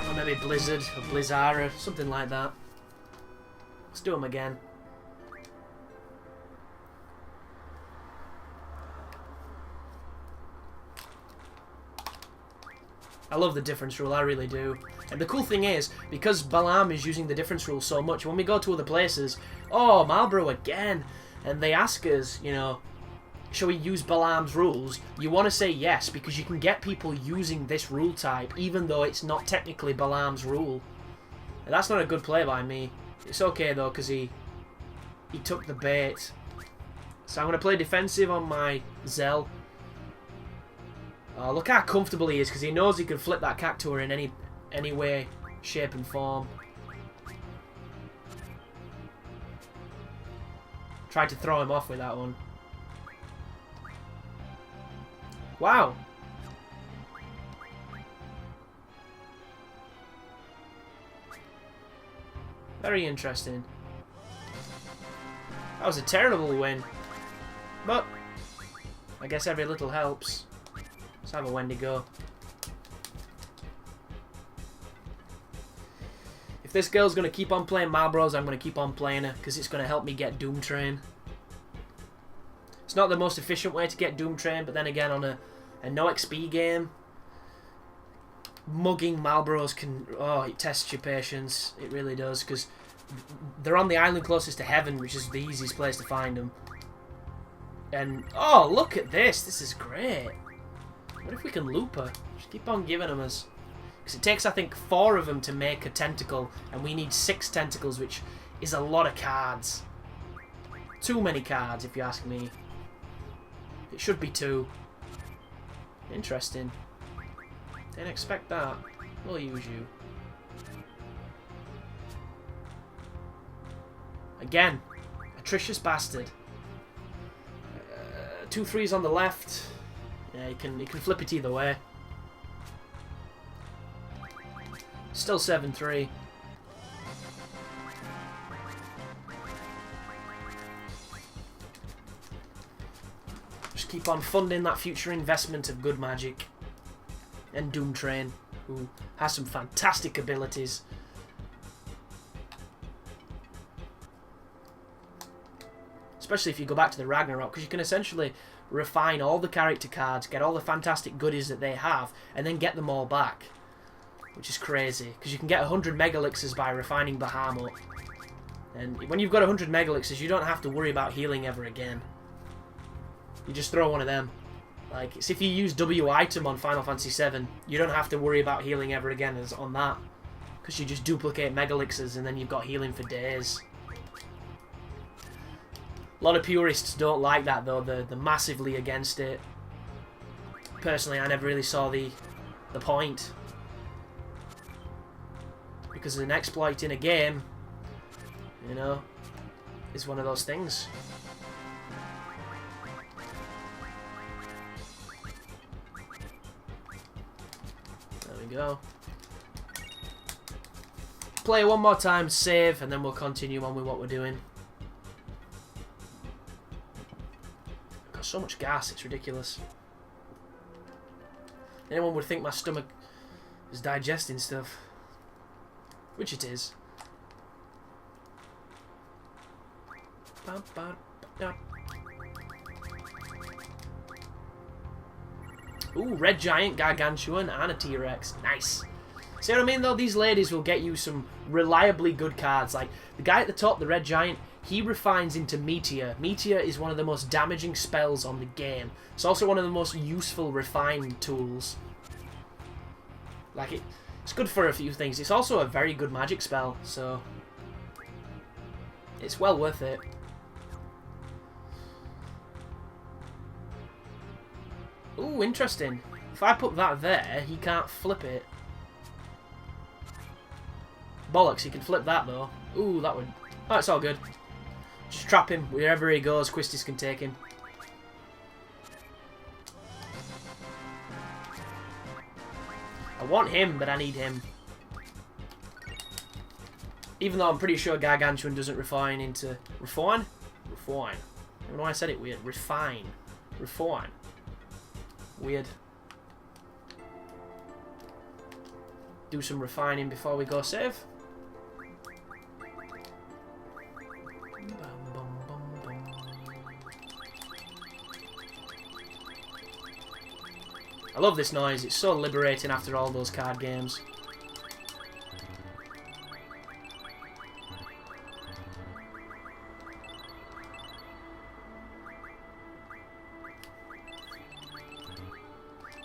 Or maybe Blizzard or Blizzara, something like that. Let's do them again. I love the difference rule, I really do. And the cool thing is, because Balam is using the difference rule so much, when we go to other places, oh, Marlborough again, and they ask us, you know, shall we use Balam's rules? You want to say yes, because you can get people using this rule type, even though it's not technically Balam's rule. And that's not a good play by me. It's okay, though, because he took the bait. So I'm going to play defensive on my Zell. Oh, look how comfortable he is, because he knows he can flip that Cactuar in any way, shape and form. Tried to throw him off with that one. Wow. Very interesting. That was a terrible win. But I guess every little helps. Let's have a Wendigo. If this girl's going to keep on playing Marlboros, I'm going to keep on playing her, because it's going to help me get Doom Train. It's not the most efficient way to get Doom Train, but then again, on a no XP game, mugging Marlboros can... Oh, it tests your patience. It really does, because they're on the island closest to heaven, which is the easiest place to find them. And, oh, look at this. This is great. What if we can loop her? Just keep on giving them us. Because it takes, I think, 4 of them to make a tentacle, and we need 6 tentacles, which is a lot of cards. Too many cards, if you ask me. It should be 2. Interesting. Didn't expect that. We'll use you. Again, atrocious bastard. 2 3s on the left. Yeah, he can flip it either way. Still 7-3. Just keep on funding that future investment of good magic. And Doom Train, who has some fantastic abilities. Especially if you go back to the Ragnarok, because you can essentially refine all the character cards, get all the fantastic goodies that they have, and then get them all back. Which is crazy, because you can get 100 Megalixirs by refining Bahamut. And when you've got 100 Megalixirs, you don't have to worry about healing ever again. You just throw one of them. Like, it's if you use W item on Final Fantasy VII, you don't have to worry about healing ever again as on that. Because you just duplicate Megalixirs and then you've got healing for days. A lot of purists don't like that though, they're massively against it. Personally, I never really saw the point. Because an exploit in a game, you know, is one of those things. There we go. Play one more time, save, and then we'll continue on with what we're doing. I've got so much gas, it's ridiculous. Anyone would think my stomach is digesting stuff. Which it is. Ooh, Red Giant, Gargantuan, and a T-Rex. Nice. See what I mean, though? These ladies will get you some reliably good cards. Like, the guy at the top, the Red Giant, he refines into Meteor. Meteor is one of the most damaging spells on the game. It's also one of the most useful refine tools. Like, it's good for a few things. It's also a very good magic spell, so it's well worth it. Ooh, interesting. If I put that there, he can't flip it. Bollocks, he can flip that though. Ooh, that would... Oh, it's all good. Just trap him. Wherever he goes, Quistis can take him. I want him, but I need him. Even though I'm pretty sure Gargantuan doesn't refine into... Refine? Refine. don't know why I said it weird. Refine. Refine. Weird. Do some refining before we go save. I love this noise. It's so liberating after all those card games.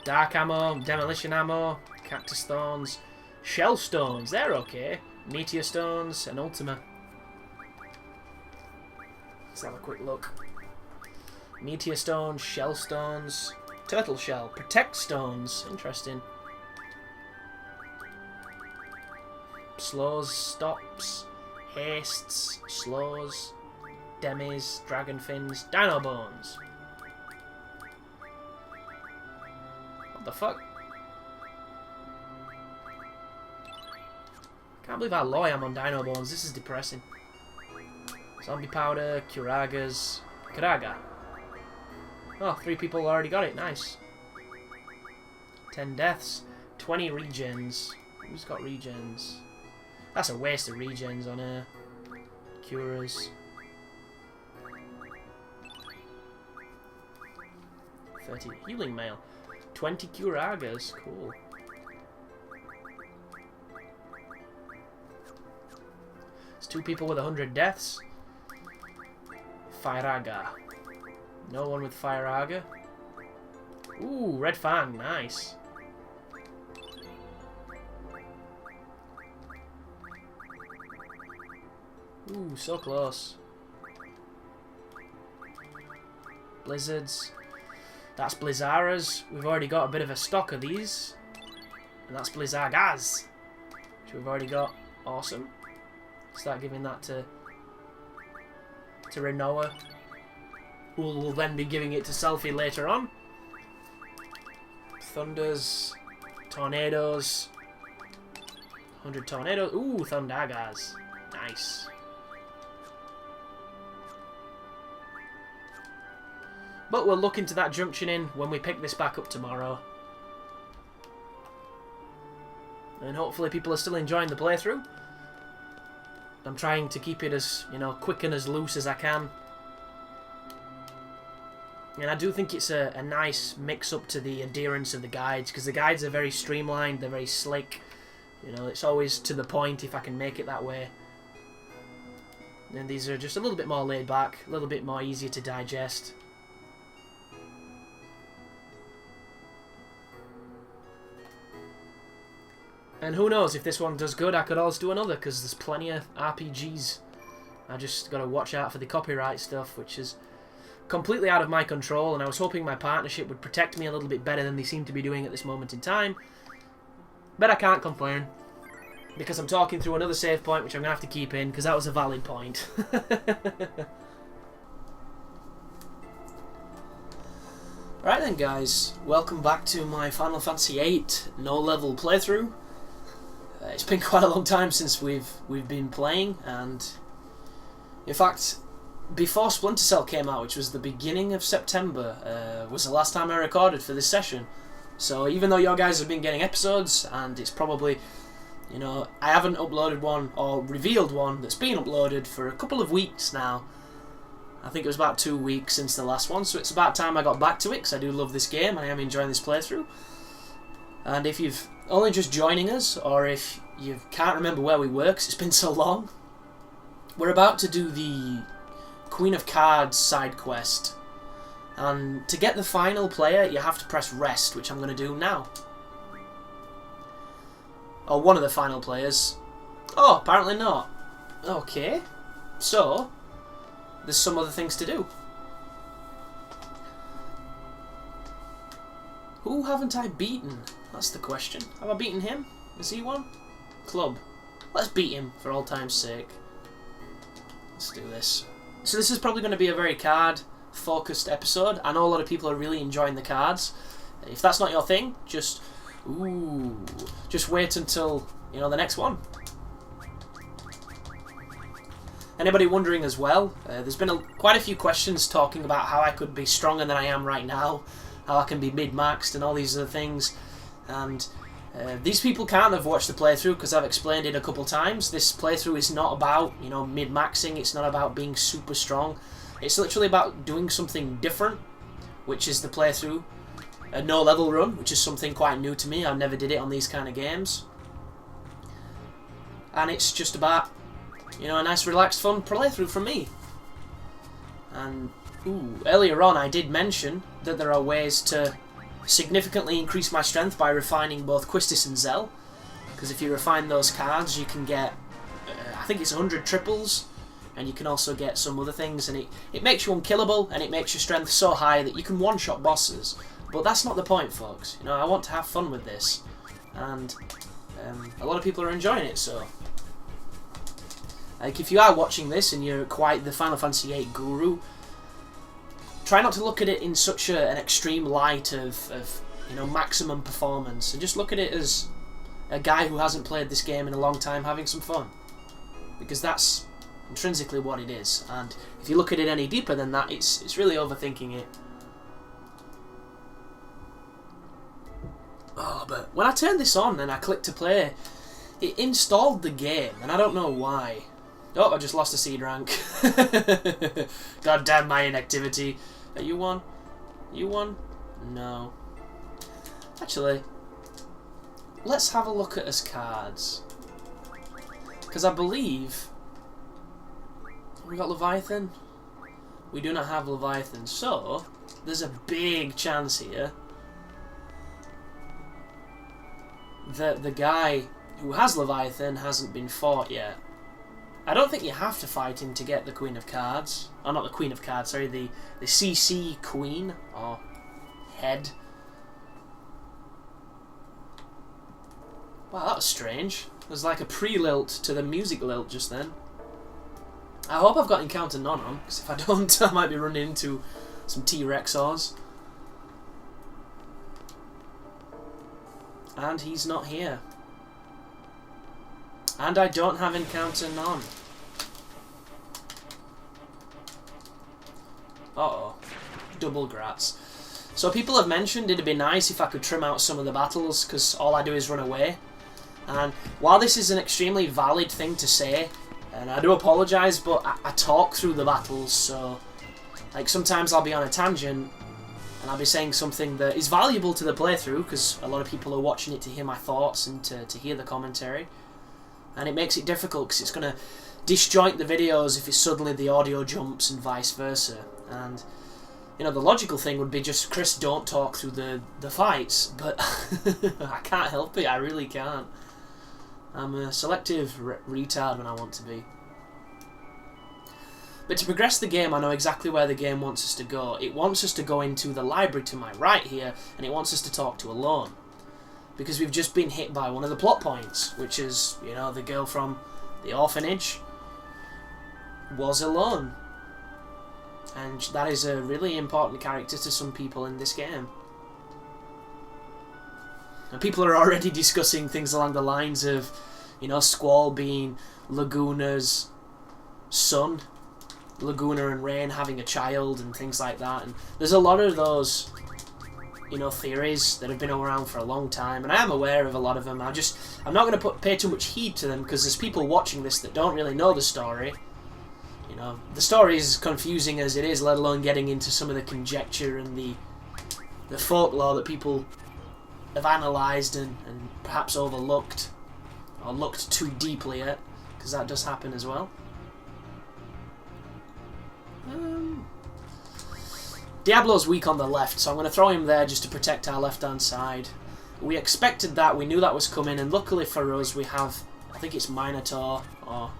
Dark ammo, demolition ammo, cactus thorns, shell stones, they're okay. Meteor stones, and ultima. Let's have a quick look. Meteor stones, shell stones, turtle shell, protect stones, interesting. Slows, stops, hastes, slows, demis, dragon fins, dino bones. What the fuck? Can't believe how low I am on dino bones. This is depressing. Zombie powder, Kuragas, Kuraga. Oh, 3 people already got it. Nice. 10 deaths, 20 regens. Who's got regens? That's a waste of regens on her. Curas. 30 healing mail. 20 Kuragas. Cool. It's 2 people with 100 deaths. Firaga. No one with Firaga. Ooh, Red Fang. Nice. Ooh, so close. Blizzards. That's Blizzaras. We've already got a bit of a stock of these. And that's Blizzagas, which we've already got. Awesome. Start giving that to Renoa, who will then be giving it to Selfie later on. Thunders, tornadoes, 100 tornadoes. Ooh, Thundagas. Nice. But we'll look into that junction in when we pick this back up tomorrow. And hopefully people are still enjoying the playthrough. I'm trying to keep it as, you know, quick and as loose as I can. And I do think it's a nice mix-up to the adherence of the guides, because the guides are very streamlined, they're very slick. You know, it's always to the point if I can make it that way. And these are just a little bit more laid back, a little bit more easier to digest. And who knows, if this one does good, I could always do another, because there's plenty of RPGs. I just got to watch out for the copyright stuff, which is completely out of my control, and I was hoping my partnership would protect me a little bit better than they seem to be doing at this moment in time. But I can't complain, because I'm talking through another save point, which I'm going to have to keep in, because that was a valid point. Right then, guys, welcome back to my Final Fantasy VIII no-level playthrough. It's been quite a long time since we've been playing, and in fact, before Splinter Cell came out, which was the beginning of September, was the last time I recorded for this session. So even though your guys have been getting episodes, and it's probably, you know, I haven't uploaded one or revealed one that's been uploaded for a couple of weeks now. I think it was about 2 weeks since the last one, so it's about time I got back to it, because I do love this game and I am enjoying this playthrough. And if you've only just joining us, or if you can't remember where we were, because it's been so long, we're about to do the Queen of Cards side quest. And to get the final player, you have to press rest, which I'm going to do now. Or one of the final players. Oh, apparently not. Okay. So, there's some other things to do. Who haven't I beaten? That's the question. Have I beaten him? Is he one? Club. Let's beat him for all time's sake. Let's do this. So this is probably going to be a very card-focused episode. I know a lot of people are really enjoying the cards. If that's not your thing, just wait until, you know, the next one. Anybody wondering as well, there's been quite a few questions talking about how I could be stronger than I am right now, how I can be mid-maxed and all these other things, and these people can't have watched the playthrough because I've explained it a couple times. This playthrough is not about, you know, mid-maxing, it's not about being super strong, it's literally about doing something different, which is the playthrough, a no-level run, which is something quite new to me. I never did it on these kind of games. And it's just about, you know, a nice relaxed fun playthrough from me. And earlier on I did mention that there are ways to significantly increase my strength by refining both Quistis and Zell, because if you refine those cards you can get I think it's 100 triples, and you can also get some other things, and it makes you unkillable, and it makes your strength so high that you can one-shot bosses. But that's not the point, folks. You know, I want to have fun with this, and a lot of people are enjoying it, so like, if you are watching this and you're quite the Final Fantasy VIII guru, try not to look at it in such an extreme light of you know, maximum performance, and just look at it as a guy who hasn't played this game in a long time having some fun, because that's intrinsically what it is. And if you look at it any deeper than that, it's really overthinking it. Oh, but when I turned this on and I clicked to play, it installed the game, and I don't know why. Oh, I just lost a seed rank. God damn my inactivity. Are you one? You one? No. Actually, let's have a look at his cards. Because I believe we got Leviathan. We do not have Leviathan, so there's a big chance here that the guy who has Leviathan hasn't been fought yet. I don't think you have to fight him to get the Queen of Cards. Oh, not the Queen of Cards, sorry, the CC Queen, or head. Wow, that was strange. There's like a pre-lilt to the music lilt just then. I hope I've got Encounter None on, because if I don't, I might be running into some T-Rexors. And he's not here. And I don't have Encounter None. Uh-oh. Double grats. So people have mentioned it'd be nice if I could trim out some of the battles, because all I do is run away. And while this is an extremely valid thing to say, and I do apologise, but I talk through the battles, so like sometimes I'll be on a tangent and I'll be saying something that is valuable to the playthrough, because a lot of people are watching it to hear my thoughts and to hear the commentary. And it makes it difficult because it's going to disjoint the videos if it's suddenly the audio jumps and vice versa. And, you know, the logical thing would be just, Chris, don't talk through the fights, but I can't help it, I really can't. I'm a selective retard when I want to be. But to progress the game, I know exactly where the game wants us to go. It wants us to go into the library to my right here, and it wants us to talk to Ellone. Because we've just been hit by one of the plot points, which is, you know, the girl from the orphanage was Ellone. And that is a really important character to some people in this game. And people are already discussing things along the lines of, you know, Squall being Laguna's son, Laguna and Rain having a child and things like that. And there's a lot of those, you know, theories that have been around for a long time, and I am aware of a lot of them. I'm not going to pay too much heed to them, because there's people watching this that don't really know the story. You know, the story is confusing as it is, let alone getting into some of the conjecture and the folklore that people have analysed and perhaps overlooked, or looked too deeply at, because that does happen as well. Diablo's weak on the left, so I'm going to throw him there just to protect our left-hand side. We expected that, we knew that was coming, and luckily for us we have, I think it's Minotaur, or...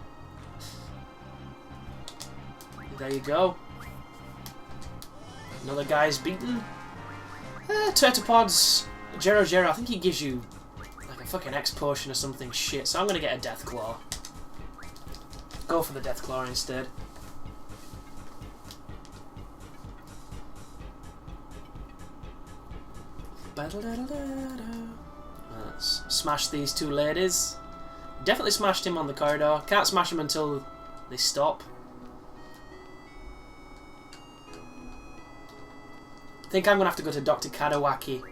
There you go. Another guy's beaten. Turtopod's Jero, I think he gives you like a fucking X potion or something shit, so I'm going to get a Death Claw. Go for the Death Claw instead. Let's smash these two ladies. Definitely smashed him on the corridor. Can't smash him until they stop. I think I'm going to have to go to Dr. Kadawaki.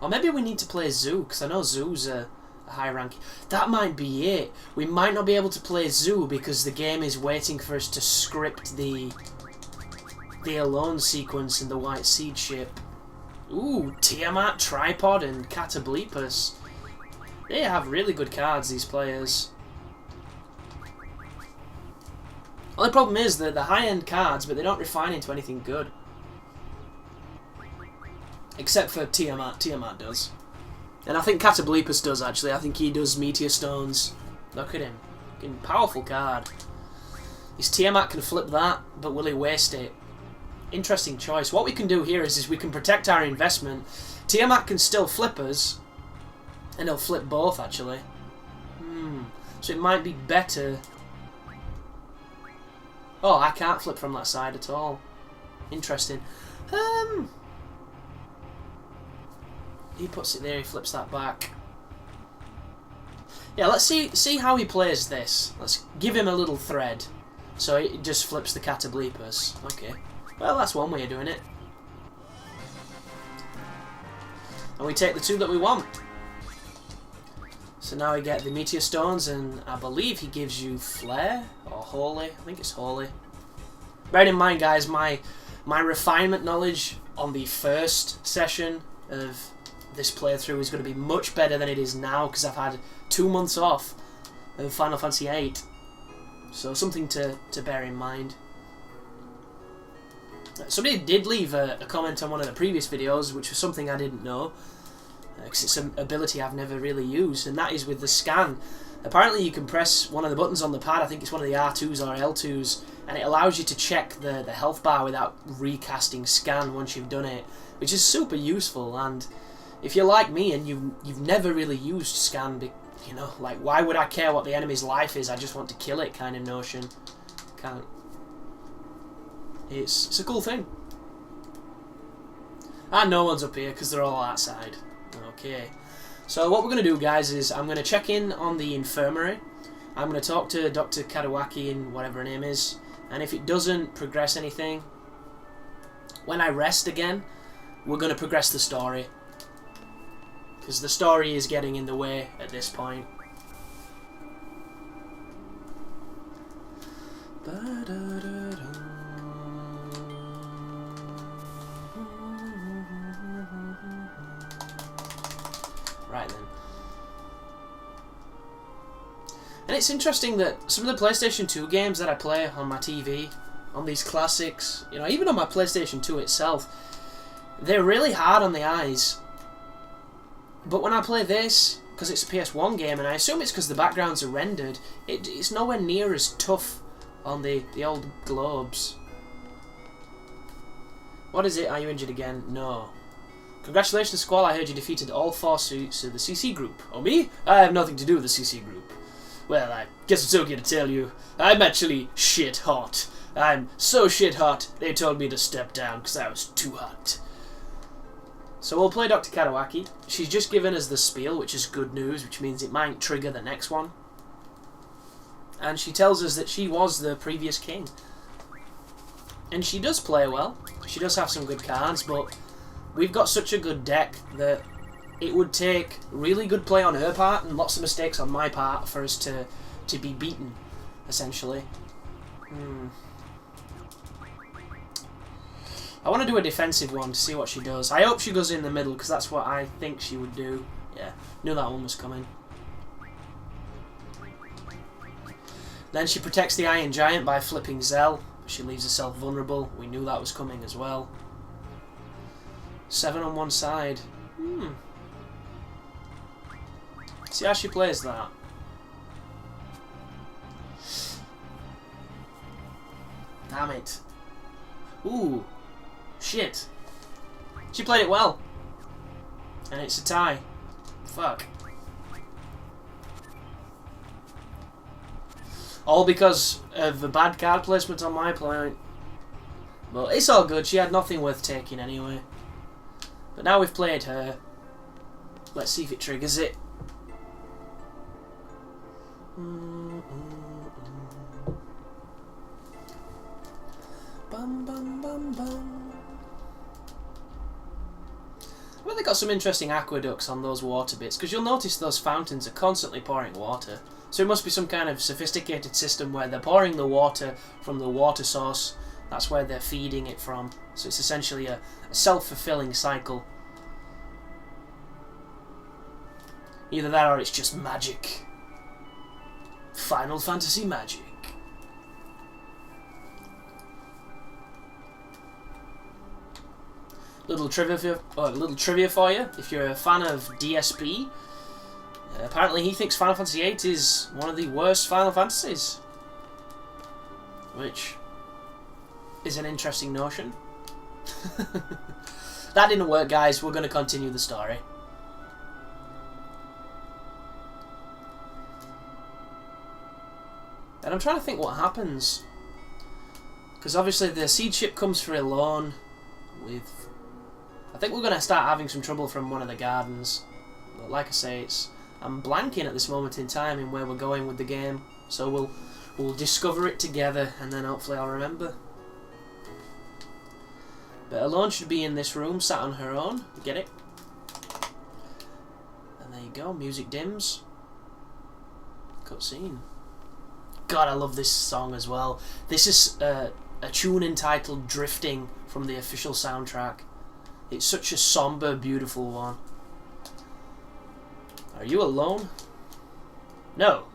Or maybe we need to play Zoo, because I know Zoo's a high rank. That might be it. We might not be able to play Zoo because the game is waiting for us to script the Ellone sequence in the White Seed ship. Ooh, Tiamat, Tripod, and Catablepus. They have really good cards, these players. Only problem is that they're high-end cards, but they don't refine into anything good. Except for Tiamat. Tiamat does. And I think Catablepus does, actually. I think he does Meteor Stones. Look at him. Fucking powerful card. His Tiamat can flip that, but will he waste it? Interesting choice. What we can do here is we can protect our investment. Tiamat can still flip us. And he'll flip both, actually. So it might be better... Oh, I can't flip from that side at all. Interesting. He puts it there, he flips that back. Yeah, let's see how he plays this. Let's give him a little thread. So it just flips the Catablepus. Okay. Well, that's one way of doing it. And we take the two that we want. So now we get the Meteor Stones, and I believe he gives you Flare or Holy. I think it's Holy. Bearing in mind, guys, my refinement knowledge on the first session of this playthrough is going to be much better than it is now because I've had 2 months off of Final Fantasy VIII. So something to bear in mind. Somebody did leave a comment on one of the previous videos, which was something I didn't know, because it's an ability I've never really used, and that is with the scan. Apparently you can press one of the buttons on the pad, I think it's one of the R2s or L2s, and it allows you to check the health bar without recasting scan once you've done it, which is super useful. And if you're like me and you've never really used scan, you know, like, why would I care what the enemy's life is? I just want to kill it kind of notion. Can't. It's a cool thing. And no one's up here because they're all outside. Okay. So what we're going to do, guys, is I'm going to check in on the infirmary. I'm going to talk to Dr. Kadawaki and whatever her name is. And if it doesn't progress anything, when I rest again, we're going to progress the story. Because the story is getting in the way at this point. Right then. And it's interesting that some of the PlayStation 2 games that I play on my TV, on these classics, you know, even on my PlayStation 2 itself, they're really hard on the eyes. But when I play this, because it's a PS1 game, and I assume it's because the backgrounds are rendered, it's nowhere near as tough on the old globes. What is it? Are you injured again? No. Congratulations, Squall. I heard you defeated all 4 suits of the CC group. Oh, me? I have nothing to do with the CC group. Well, I guess it's okay to tell you. I'm actually shit hot. I'm so shit hot, they told me to step down because I was too hot. So we'll play Dr. Kadawaki. She's just given us the spiel, which is good news, which means it might trigger the next one. And she tells us that she was the previous king. And she does play well. She does have some good cards, but we've got such a good deck that it would take really good play on her part and lots of mistakes on my part for us to be beaten, essentially. I want to do a defensive one to see what she does. I hope she goes in the middle, because that's what I think she would do. Yeah, knew that one was coming. Then she protects the Iron Giant by flipping Zell. She leaves herself vulnerable. We knew that was coming as well. 7 on one side. See how she plays that. Damn it. Ooh. Shit. She played it well. And it's a tie. Fuck. All because of the bad card placement on my point. But it's all good. She had nothing worth taking anyway. But now we've played her. Let's see if it triggers it. Bum, bum, bum, bum. Well, they got some interesting aqueducts on those water bits, because you'll notice those fountains are constantly pouring water. So it must be some kind of sophisticated system where they're pouring the water from the water source. That's where they're feeding it from. So it's essentially a self-fulfilling cycle. Either that or it's just magic. Final Fantasy magic. Little trivia for you. If you're a fan of DSP, apparently he thinks Final Fantasy VIII is one of the worst Final Fantasies. Which is an interesting notion. That didn't work, guys. We're going to continue the story. And I'm trying to think what happens. Because obviously the seed ship comes for Ellone with... I think we're going to start having some trouble from one of the gardens. But like I say, I'm blanking at this moment in time in where we're going with the game. So we'll discover it together and then hopefully I'll remember. But Ellone should be in this room, sat on her own. Get it? And there you go, music dims. Cutscene. God, I love this song as well. This is a tune entitled Drifting from the official soundtrack. It's such a somber, beautiful one. Are you alone? No.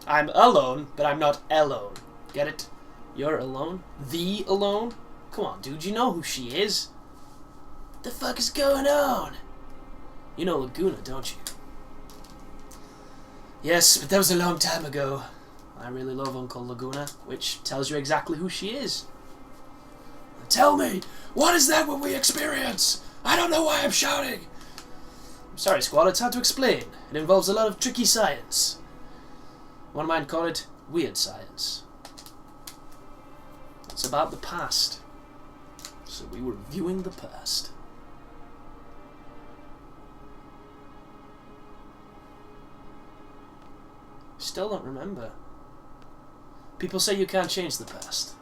I'm alone, but I'm not Ellone. Get it? You're alone? The Ellone? Come on, dude, you know who she is. What the fuck is going on? You know Laguna, don't you? Yes, but that was a long time ago. I really love Uncle Laguna, which tells you exactly who she is. Tell me, what is that what we experience? I don't know why I'm shouting. I'm sorry, Squall, it's hard to explain. It involves a lot of tricky science. One might call it weird science. It's about the past. So we were viewing the past. Still don't remember. People say you can't change the past.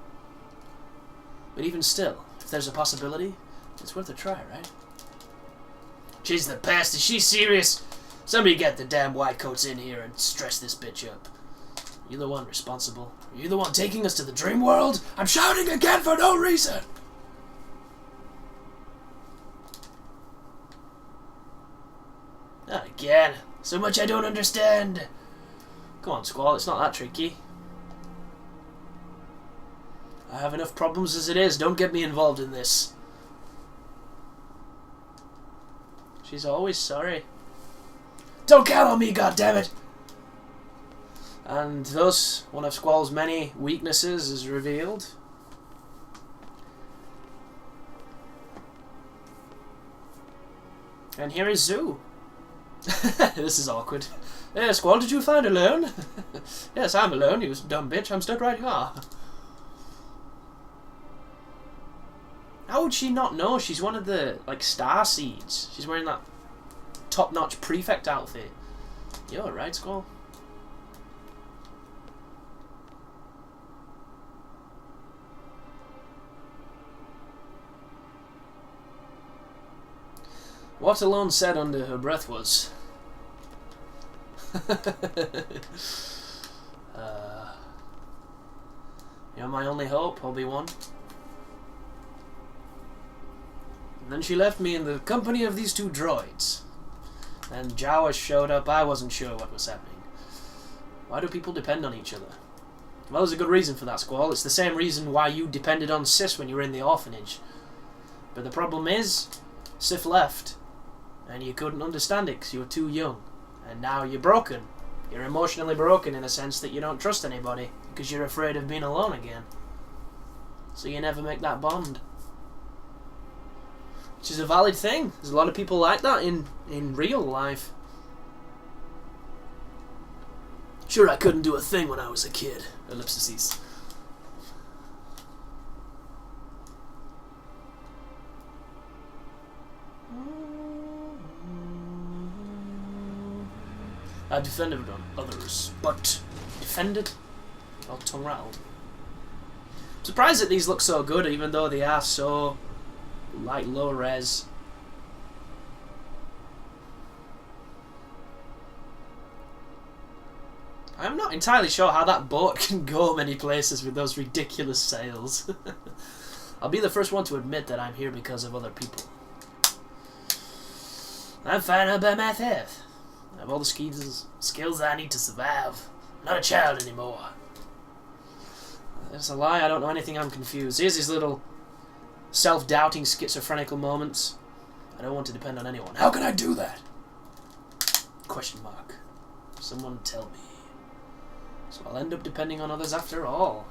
But even still, if there's a possibility, it's worth a try, right? Change the past? Is she serious? Somebody get the damn white coats in here and stress this bitch up. Are you the one responsible? Are you the one taking us to the dream world? I'm shouting again for no reason! Not again. So much I don't understand. Come on, Squall, it's not that tricky. I have enough problems as it is. Don't get me involved in this. She's always sorry. Don't count on me, goddammit! And thus, one of Squall's many weaknesses is revealed. And here is Zoo. This is awkward. Yeah, Squall, did you find Ellone? Yes, I'm Ellone, you dumb bitch. I'm stuck right here. How would she not know? She's one of the, like, star seeds. She's wearing that top-notch prefect outfit. You're right, Squall. What Ellone said under her breath was... You're my only hope, Obi-Wan. And then she left me in the company of these two droids. And Jawa showed up, I wasn't sure what was happening. Why do people depend on each other? Well, there's a good reason for that, Squall. It's the same reason why you depended on Sis when you were in the orphanage. But the problem is, Sif left. And you couldn't understand it because you were too young. And now you're broken. You're emotionally broken in a sense that you don't trust anybody because you're afraid of being alone again. So you never make that bond. Which is a valid thing. There's a lot of people like that in real life. Sure, I couldn't do a thing when I was a kid. Ellipses. I've defended on others, but defended? Well, tongue rattled. Surprised that these look so good, even though they are so, like, low res. I'm not entirely sure how that boat can go many places with those ridiculous sails. I'll be the first one to admit that I'm here because of other people. I'm fine by myself. I have all the skills I need to survive. I'm not a child anymore. That's a lie, I don't know anything, I'm confused. Here's these little self-doubting schizophrenical moments. I don't want to depend on anyone. How can I do that? Question mark. Someone tell me. So I'll end up depending on others after all.